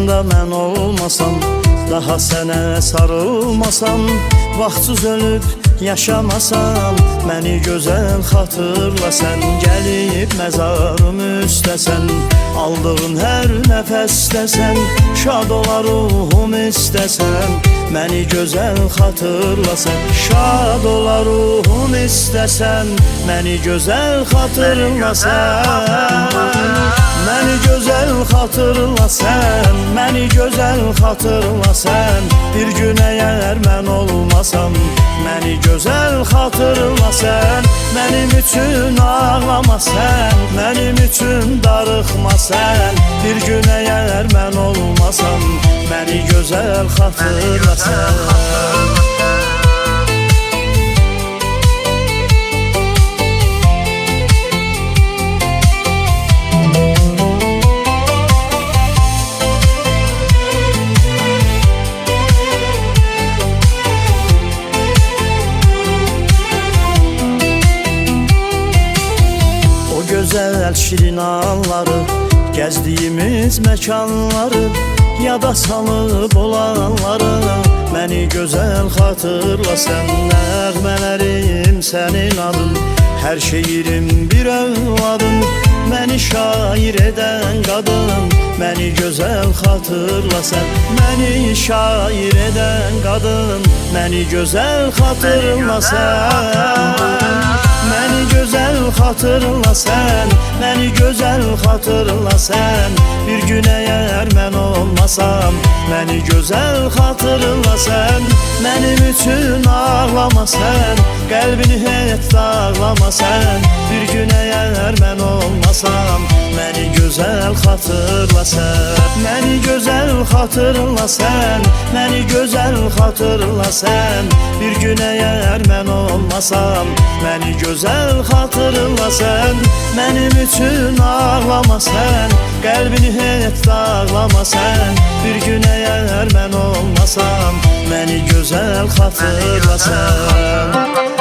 yanında mən olmasam, daha sənə sarılmasam, vaxtsız ölüb yaşamasam, məni gözəl xatırla sən, gəlib məzarım üstəsən, aldığın hər nəfəsdəsən, şad ola ruhum istəsən, məni gözəl xatırla sən, şad ola ruhum istəsən, məni gözəl xatırla sən, məni gözəl xatırla sən, məni gözəl xatırla sən, bir gün əgər mən olmasam, məni gözəl xatırla sən, mənim üçün ağlama sən, mənim üçün darıxma sən, bir gün əgər mən olmasam, məni gözəl xatırla sən. Gözəl şirin anları, gəzdiyimiz məkanları, yada salıb olanları, məni gözəl xatırla sən, nəğmələrim sənin adın, hər şeirim bir övladın, məni şair edən qadın, məni gözəl xatırla sən, məni şair edən qadın, məni gözəl xatırla sən, məni gözəl xatırla sən, məni gözəl xatırla sən, bir gün əgər mən olmasam, məni gözəl xatırla sən, mənim üçün ağlama sən, qəlbini heç dağlama sən, bir gün əgər mən olmasam, məni gözəl xatırla sən, məni gözəl xatırla sən, məni gözəl xatırla sən, bir gün əgər mən olmasam, məni gözəl xatırla sən, mənim üçün ağlama sən, qəlbini heç dağlama sən, bir gün əgər mən olmasam, məni gözəl xatırla sən.